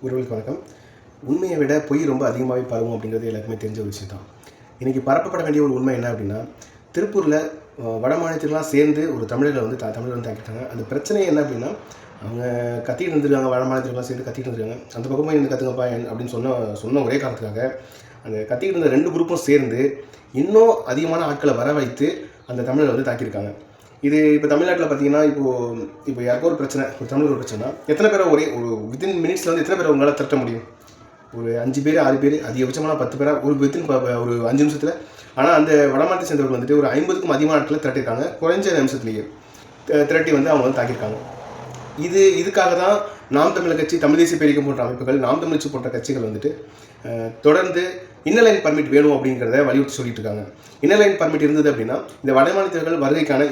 உறவுகளுக்கு வணக்கம். உண்மையை விட பொய் ரொம்ப அதிகமாகவே பரவும் அப்படிங்கிறது எல்லாருக்குமே தெரிஞ்ச ஒரு விஷயம் தான். இன்றைக்கி பரப்பப்பட வேண்டிய ஒரு உண்மை என்ன அப்படின்னா, திருப்பூரில் வட மாநிலத்திலாம் சேர்ந்து ஒரு தமிழரை வந்து தமிழர் வந்து தாக்கிட்டாங்க. அந்த பிரச்சனை என்ன அப்படின்னா, அவங்க கத்திட்டு இருந்திருக்காங்க, வட மாநிலத்திலாம் சேர்ந்து கத்திட்டு இருந்திருக்காங்க. அந்த பக்கமும் இருந்து கற்றுங்கப்பா அப்படின்னு சொன்ன ஒரே காரணத்துக்காக அந்த கத்திக்கிட்டு இருந்த 2 குரூப்பும் சேர்ந்து இன்னும் அதிகமான ஆட்களை வர வைத்து அந்த தமிழரை வந்து தாக்கியிருக்காங்க. இது இப்போ தமிழ்நாட்டில் பார்த்தீங்கன்னா, இப்போ யாருக்கோ ஒரு பிரச்சனை, ஒரு தமிழ் ஒரு பிரச்சனைனா எத்தனை பேரை ஒரே ஒரு வித்தின் மினிட்ஸில் வந்து எத்தனை பேரை உங்களால் திரட்ட முடியும்? ஒரு 5 பேர் 6 பேர், அதிகபட்சமான 10 பேரா ஒரு வித்தின் ஒரு 5 நிமிஷத்தில். ஆனால் அந்த வடமாநிலத்தை சேர்ந்தவர்கள் வந்துட்டு ஒரு 50க்கும் அதிகமான ஆட்களை திரட்டியிருக்காங்க. குறைஞ்ச நிமிஷத்துலேயே திரட்டி வந்து அவங்க வந்து தாக்கியிருக்காங்க. இதுக்காக தான் நாம் தமிழர் கட்சி, தமிழ் தேசிய பேரியக்கம் போன்ற அமைப்புகள், நாம் தமிழ் கட்சி போன்ற கட்சிகள் வந்துட்டு தொடர்ந்து இன்னர் லைன் பர்மிட் வேணும் அப்படிங்கிறத வலியுறுத்தி சொல்லிட்டு இருக்காங்க. இன்னர் லைன் பர்மிட் இருந்தது அப்படின்னா, இந்த வடமாநிலத்தவர்கள் வருகைக்கான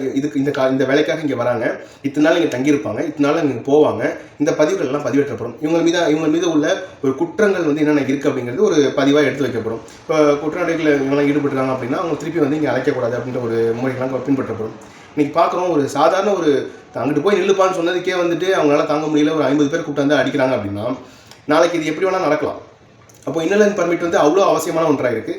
இந்த வேலைக்காக இங்கே வராங்க, இத்தனை நாள் இங்கே தங்கியிருப்பாங்க, இத்தனை நாள் இங்கே போவாங்க, இந்த பதிவுகள் எல்லாம் பதிவேற்றப்படும். இவங்க மீது உள்ள ஒரு குற்றங்கள் வந்து என்னென்ன இருக்குது அப்படிங்கிறது ஒரு பதிவாக எடுத்து வைக்கப்படும். இப்போ குற்ற நடவடிக்கையில் இவங்கெல்லாம் ஈடுபட்டுருக்காங்க அப்படின்னா அவங்க திருப்பி வந்து இங்கே அழைக்கக்கூடாது அப்படின்ற ஒரு முறைகள்லாம் பின்பற்றப்படும். இன்றைக்கி பார்க்குறோம், ஒரு சாதாரண ஒரு அங்கிட்டு போய் நில்லுப்பான்னு சொன்னதுக்கே வந்துட்டு அவங்களால தாங்க முடியல, ஒரு 50 பேர் கூப்பிட்டு வந்து அடிக்கிறாங்க அப்படின்னா, நாளைக்கு இது எப்படி வேணால் நடக்கலாம். அப்போ இன்னர் லைன் பர்மிட் வந்து அவ்வளோ அவசியமான ஒன்றாக இருக்குது.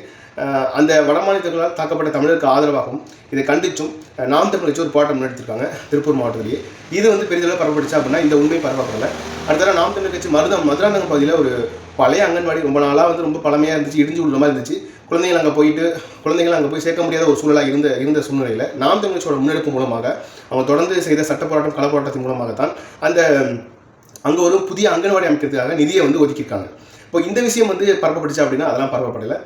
அந்த வடமாநிலங்களால் தாக்கப்பட்ட தமிழருக்கு ஆதரவாகவும் இதை கண்டிச்சும் நாம் தமிழ் கட்சி ஒரு போராட்டம் நடத்திருக்காங்க திருப்பூர் மாவட்டத்திலேயே. இது வந்து பெரிதளவு பரவப்படுச்சா அப்படின்னா இந்த உண்மை பரவப்படலை. அடுத்தது நாம் தமிழ் கட்சி மதுராந்தகம் பகுதியில் ஒரு பழைய அங்கன்வாடி ரொம்ப நாளாக வந்து ரொம்ப பழமையாக இருந்துச்சு, இடிஞ்சு விடுற மாதிரி இருந்துச்சு. குழந்தைகள் அங்கே போய் சேர்க்க முடியாத ஒரு சூழலாக இருந்த சூழ்நிலையில் நாம் தமிழ் கட்சியோட முன்னெடுப்பு மூலமாக அவங்க தொடர்ந்து செய்த சட்ட போராட்டம், கள போராட்டத்தின் மூலமாகத்தான் அங்கே ஒரு புதிய அங்கன்வாடி அமைக்கிறதுக்காக நிதியை வந்து ஒதுக்கியிருக்காங்க. இப்போ இந்த விஷயம் வந்து பரப்பப்பட்டுச்சு அப்படின்னா அதெல்லாம் பரப்பப்படலை.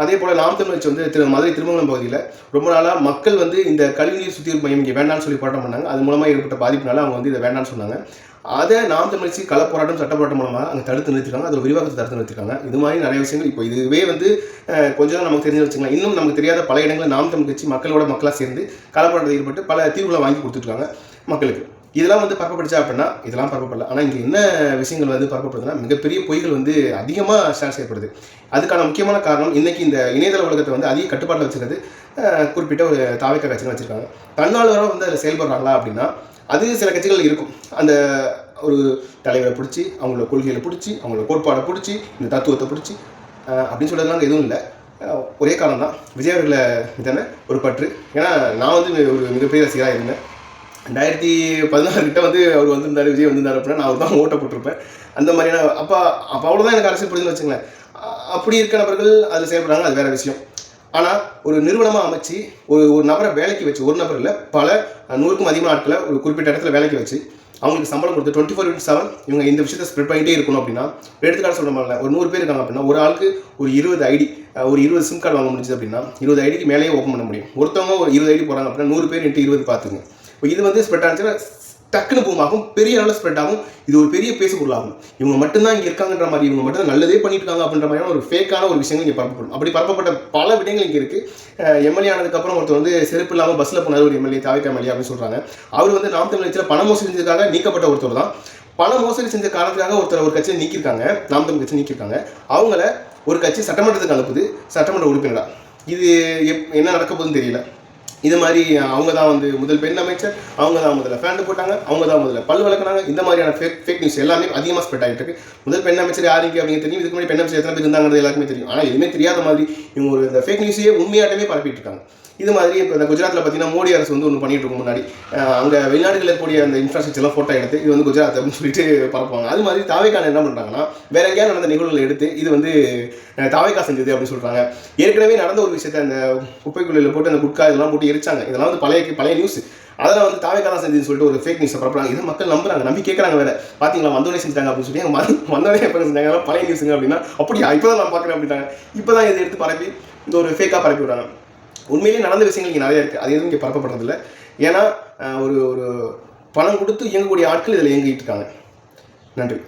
அதே போல் நாம் தமிழ் கட்சி வந்து மதுரை திருமங்கலம் பகுதியில் ரொம்ப நாளாக மக்கள் வந்து இந்த கழிவுநீர் சுத்திகரிப்பு மையம் இங்கே வேண்டாம்னு சொல்லி போராட்டம் பண்ணாங்க. அது மூலமாக ஏற்பட்ட பாதிப்புனால அவங்க வந்து இதை வேண்டாம்னு சொன்னாங்க. அதை நாம் தமிழ் கட்சி கள போராட்டம், சட்ட போராட்டம் மூலமாக அங்கே தடுத்து நிறுத்திருக்காங்க. அது விரிவாக்கத்தை தடுத்து நிறுத்திருக்காங்க. இது மாதிரி நிறைய விஷயங்கள் இப்போ இதுவே வந்து கொஞ்சம் தான் நமக்கு தெரிஞ்சு வச்சுக்கலாம். இன்னும் நமக்கு தெரியாத பல இடங்களில் நாம் தமிழ் கட்சி மக்களாக சேர்ந்து கள போராட்டத்தில் ஈடுபட்டு பல தீர்வுகளை வாங்கி கொடுத்துட்ருக்காங்க மக்களுக்கு. இதெல்லாம் வந்து பரப்பப்படுச்சா அப்படின்னா இதெல்லாம் பரப்பப்படல. ஆனால் இங்கே என்ன விஷயங்கள் வந்து பரப்பப்படுதுன்னா, மிகப்பெரிய பொய்கள் வந்து அதிகமாக ஷேர் செய்யப்படுது. அதுக்கான முக்கியமான காரணம் இன்றைக்கி இந்த இணையதள உலகத்தை வந்து அதிக கட்டுப்பாட்டில் வச்சுக்கிறது குறிப்பிட்ட ஒரு தாவேக்கா கட்சிகள் வச்சுருக்காங்க. தன்னால்வராக வந்து அதில் செயல்படுறாங்களா அப்படின்னா அது சில கட்சிகள் இருக்கும். அந்த ஒரு தலைவரை பிடிச்சி, அவங்களோட கொள்கைகளை பிடிச்சி, அவங்களோட கோட்பாடை பிடிச்சி, இந்த தத்துவத்தை பிடிச்சி அப்படின்னு சொல்கிறதுலாம் அங்கே எதுவும் இல்லை. ஒரே காரணம் தான், விஜய் அவர்களை மீதான ஒரு பற்று. ஏன்னா நான் வந்து ஒரு மிகப்பெரிய ரசிகராக இருந்தேன். 2016 கிட்ட வந்து அவர் வந்திருந்தார், விஜய் வந்திருந்தார் அப்படின்னா நான் அவர் தான் ஓட்ட போட்டிருப்பேன். அந்த மாதிரியான அப்போ அவ்வளோதான் எனக்கு அரசியல் புரிஞ்சுன்னு வச்சுங்களேன். அப்படி இருக்க நபர்கள் அதில் செயல்படுறாங்க, அது வேறு விஷயம். ஆனால் ஒரு நிறுவனமாக அமைச்சு ஒரு நபரை வேலைக்கு வச்சு, ஒரு நபர் இல்லை பல 100க்கும் அதிகமான ஆட்களை ஒரு குறிப்பிட்ட இடத்துல வேலைக்கு வச்சு அவங்களுக்கு சம்பளம் கொடுத்து 24/7 இவங்க இந்த விஷயத்தை ஸ்ப்ரெட் பண்ணிகிட்டே இருக்கணும் அப்படின்னா, எடுத்துக்காட்டு சொல்கிற மாதிரி ஒரு 100 பேர் இருக்காங்க அப்படின்னா ஒரு ஆளுக்கு ஒரு 20 ஐடி, ஒரு 20 சிம் கார்டு வாங்க முடிஞ்சது அப்படின்னா 20 ஐடிக்கு மேலேயே ஓப்பன் பண்ண முடியும். ஒருத்தவங்க ஒரு 20 ஐடி போகிறாங்க அப்படின்னா 100 பேர் × 20 பார்த்துங்க. இப்போ இது வந்து ஸ்ப்ரெட் ஆச்சுன்னா டக்குன்னு பூமாகும், பெரிய அளவில் ஸ்ப்ரெட் ஆகும். இது ஒரு பெரிய பேசுபொருளாகும். இவங்க மட்டும்தான் இங்கே இருக்காங்கன்ற மாதிரி, இவங்க மட்டும் தான் நல்லதே பண்ணிட்டு இருக்காங்க அப்படின்ற மாதிரியான ஒரு ஃபேக்கான ஒரு விஷயங்கள் இங்கே பரப்பப்படும். அப்படி பரப்பப்பட்ட பல விடயங்கள் இங்கே இருக்குது. எம்எல்ஏ ஆனதுக்கப்புறம் ஒருத்தர் வந்து செருப்பு இல்லாமல் பஸ்ஸில் போனார், ஒரு எம்எல்ஏ, தாவேக்கா எம்எல்ஏ அப்படின்னு சொல்கிறாங்க. அவர் வந்து நாம் தமிழ் கட்சியில் பண மோசடி செஞ்சதுக்காக நீக்கப்பட்ட ஒருத்தர் தான். பண மோசடி செஞ்ச காரணத்துக்காக ஒரு கட்சியை நீக்கியிருக்காங்க, நாம் தமிழ் கட்சி நீக்கியிருக்காங்க. அவங்கள ஒரு கட்சி சட்டமன்றத்துக்கு அனுப்புது, சட்டமன்ற உறுப்பினராக. இது என்ன நடக்க போகுதுன்னு தெரியல. இது மாதிரி அவங்க தான் வந்து முதல் பெண் அமைச்சர், அவங்க தான் முதல்ல ஃபேண்டு போட்டாங்க, அவங்க தான் முதல்ல பல் வளர்க்குறாங்க. இந்த மாதிரியான ஃபேக் நியூஸ் எல்லாமே அதிகமாக ஸ்ப்ரெட் ஆகிட்டு இருக்கு. முதல் பெண் அமைச்சர் யாருக்கு அப்படின்னு தெரியும், இதுக்கு முன்னாடி பெண் அமைச்சர் எத்தனை பேர் இருந்தாங்கிறது எல்லாருக்குமே தெரியும். ஆனால் எதுவுமே தெரியாத மாதிரி இவங்க இந்த ஃபேக் நியூஸையே உண்மையாகவே பரப்பிட்டு இருக்காங்க. இது மாதிரி இப்போ இந்த குஜராத்தில் பார்த்தீங்கன்னா மோடி அரசு வந்து ஒன்று பண்ணிட்டு இருக்கும். முன்னாடி அங்கே வெளிநாடுகளில் இருக்கக்கூடிய அந்த இன்ஃப்ராஸ்ட்ரக்சர்லாம் ஃபோட்டோ எடுத்து இது வந்து குஜராத் அப்படின்னு சொல்லிட்டு பரப்புவாங்க. அது மாதிரி தாவேக்கான என்ன பண்ணுறாங்கன்னா, வேற எங்கேயாவது நடந்த நிகழ்வுகளை எடுத்து இது வந்து தாவேக்கா செஞ்சது அப்படின்னு சொல்கிறாங்க. ஏற்கனவே நடந்த ஒரு விஷயத்தை அந்த குப்பைக்குள்ளில் போட்டு அந்த குட்கா இதெல்லாம் போட்டு எரிச்சாங்க. இதெல்லாம் வந்து பழைய நியூஸ். அதெல்லாம் வந்து தாவேக்கா தான் செஞ்சுன்னு சொல்லிட்டு ஒரு ஃபேக் நியூஸை பரப்புறாங்க. இதை மக்கள் நம்பி கேட்குறாங்க. வேறு பார்த்தீங்களா வந்தோடனே செஞ்சாங்க அப்படின்னு சொல்லி வந்தோடனே எப்போ செஞ்சாங்க, பழைய நியூஸுங்க அப்படின்னா அப்படியா இப்போ தான் நான் பார்க்குறேன் அப்படின்ட்டாங்க. இப்போ தான் இதை எடுத்து பரப்பி இந்த ஒரு ஃபேக்காக பரப்பி விடுறாங்க. உண்மையிலேயே நடந்த விஷயங்கள் இங்கே நிறையா இருக்குது. அது எதுவும் இங்கே பரப்பப்படுறதில்லை. ஏன்னா ஒரு பணம் கொடுத்து இயங்கக்கூடிய ஆட்கள் இதில் இயங்கிட்டு இருக்காங்க. நன்றி.